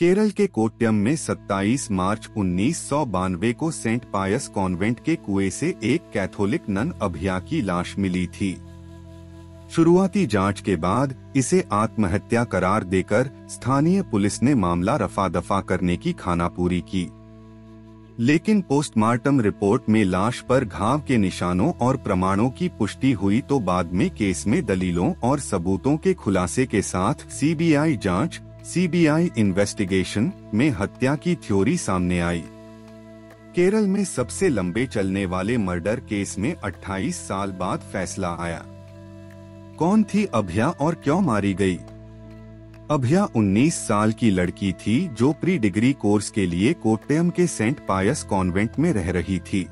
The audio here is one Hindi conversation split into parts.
केरल के कोट्टयम में 27 मार्च 1992 को सेंट पायस कॉन्वेंट के कुएं से एक कैथोलिक नन अभया की लाश मिली थी। शुरुआती जांच के बाद इसे आत्महत्या करार देकर स्थानीय पुलिस ने मामला रफा दफा करने की खानापूरी की, लेकिन पोस्टमार्टम रिपोर्ट में लाश पर घाव के निशानों और प्रमाणों की पुष्टि हुई तो बाद में केस में दलीलों और सबूतों के खुलासे के साथ सीबीआई जांच इन्वेस्टिगेशन में हत्या की थ्योरी सामने आई। केरल में सबसे लंबे चलने वाले मर्डर केस में 28 साल बाद फैसला आया। कौन थी अभया और क्यों मारी गई? अभया 19 साल की लड़की थी जो प्री डिग्री कोर्स के लिए कोट्टयम के सेंट पायस कॉन्वेंट में रह रही थी।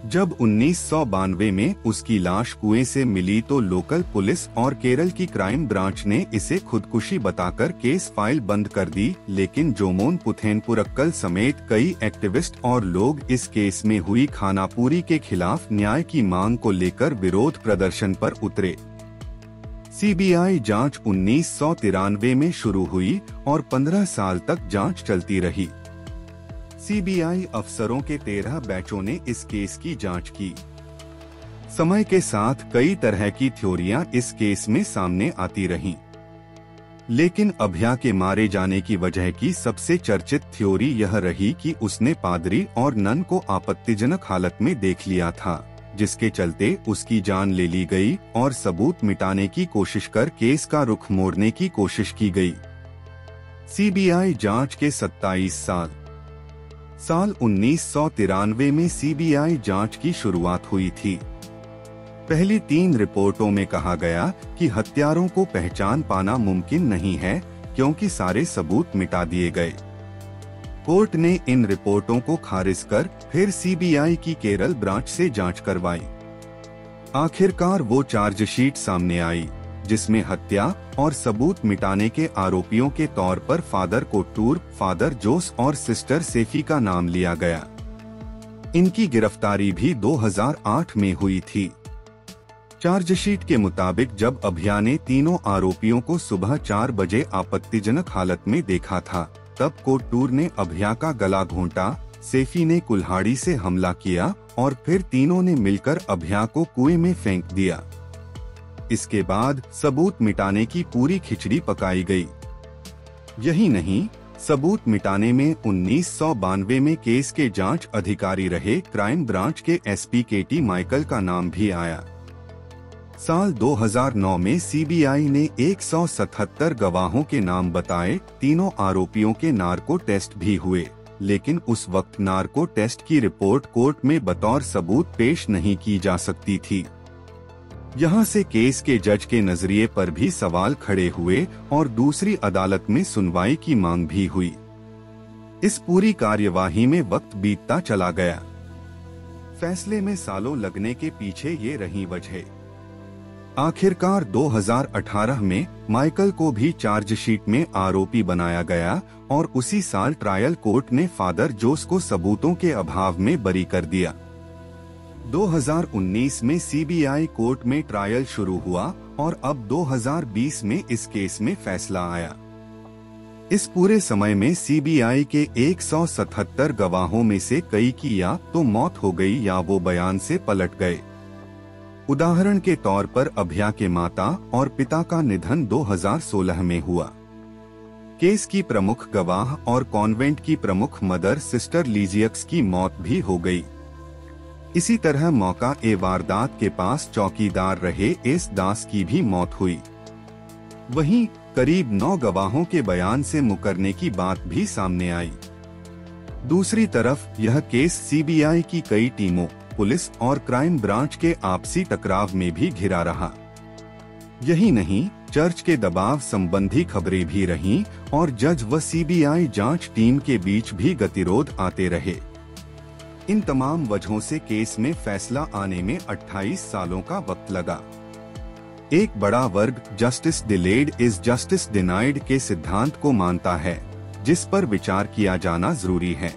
जब 1992 में उसकी लाश कुएं से मिली तो लोकल पुलिस और केरल की क्राइम ब्रांच ने इसे खुदकुशी बताकर केस फाइल बंद कर दी, लेकिन जोमोन पुथेनपुरक्कल समेत कई एक्टिविस्ट और लोग इस केस में हुई खानापूरी के खिलाफ न्याय की मांग को लेकर विरोध प्रदर्शन पर उतरे। सीबीआई जांच 1993 में शुरू हुई और 15 साल तक जांच चलती रही। सीबीआई अफसरों के 13 बैचों ने इस केस की जांच की। समय के साथ कई तरह की थ्योरियां इस केस में सामने आती रहीं, लेकिन अभया के मारे जाने की वजह की सबसे चर्चित थ्योरी यह रही कि उसने पादरी और नन को आपत्तिजनक हालत में देख लिया था, जिसके चलते उसकी जान ले ली गई और सबूत मिटाने की कोशिश कर केस का रुख मोड़ने की कोशिश की गई। सीबीआई जांच के 27 साल 1993 में सीबीआई जांच की शुरुआत हुई थी। पहली 3 रिपोर्टों में कहा गया कि हत्यारों को पहचान पाना मुमकिन नहीं है क्योंकि सारे सबूत मिटा दिए गए। कोर्ट ने इन रिपोर्टों को खारिज कर फिर सीबीआई की केरल ब्रांच से जांच करवाई। आखिरकार वो चार्जशीट सामने आई जिसमें हत्या और सबूत मिटाने के आरोपियों के तौर पर फादर कोट्टूर, फादर जोस और सिस्टर सेफी का नाम लिया गया। इनकी गिरफ्तारी भी 2008 में हुई थी। चार्जशीट के मुताबिक जब अभया ने तीनों आरोपियों को सुबह 4 बजे आपत्तिजनक हालत में देखा था, तब कोट्टूर ने अभया का गला घोंटा, सेफी ने कुल्हाड़ी से हमला किया और फिर तीनों ने मिलकर अभया को कुएं में फेंक दिया। इसके बाद सबूत मिटाने की पूरी खिचड़ी पकाई गई। यही नहीं, सबूत मिटाने में 1992 में केस के जांच अधिकारी रहे क्राइम ब्रांच के एसपी केटी माइकल का नाम भी आया। साल 2009 में सीबीआई ने 177 गवाहों के नाम बताए। तीनों आरोपियों के नार्को टेस्ट भी हुए, लेकिन उस वक्त नार्को टेस्ट की रिपोर्ट कोर्ट में बतौर सबूत पेश नहीं की जा सकती थी। यहाँ से केस के जज के नजरिए पर भी सवाल खड़े हुए और दूसरी अदालत में सुनवाई की मांग भी हुई। इस पूरी कार्यवाही में वक्त बीतता चला गया। फैसले में सालों लगने के पीछे ये रही वजह। आखिरकार 2018 में माइकल को भी चार्जशीट में आरोपी बनाया गया और उसी साल ट्रायल कोर्ट ने फादर जोस को सबूतों के अभाव में बरी कर दिया। 2019 में सीबीआई कोर्ट में ट्रायल शुरू हुआ और अब 2020 में इस केस में फैसला आया। इस पूरे समय में सीबीआई के 177 गवाहों में से कई की या तो मौत हो गई या वो बयान से पलट गए। उदाहरण के तौर पर अभया के माता और पिता का निधन 2016 में हुआ। केस की प्रमुख गवाह और कॉन्वेंट की प्रमुख मदर सिस्टर लीजियक्स की मौत भी हो गई। इसी तरह मौका ए वारदात के पास चौकीदार रहे एस दास की भी मौत हुई। वहीं करीब 9 गवाहों के बयान से मुकरने की बात भी सामने आई। दूसरी तरफ यह केस सीबीआई की कई टीमों, पुलिस और क्राइम ब्रांच के आपसी टकराव में भी घिरा रहा। यही नहीं, चर्च के दबाव संबंधी खबरें भी रहीं और जज व सीबीआई जांच टीम के बीच भी गतिरोध आते रहे। इन तमाम वजहों से केस में फैसला आने में 28 सालों का वक्त लगा। एक बड़ा वर्ग justice delayed is justice denied के सिद्धांत को मानता है, जिस पर विचार किया जाना जरूरी है।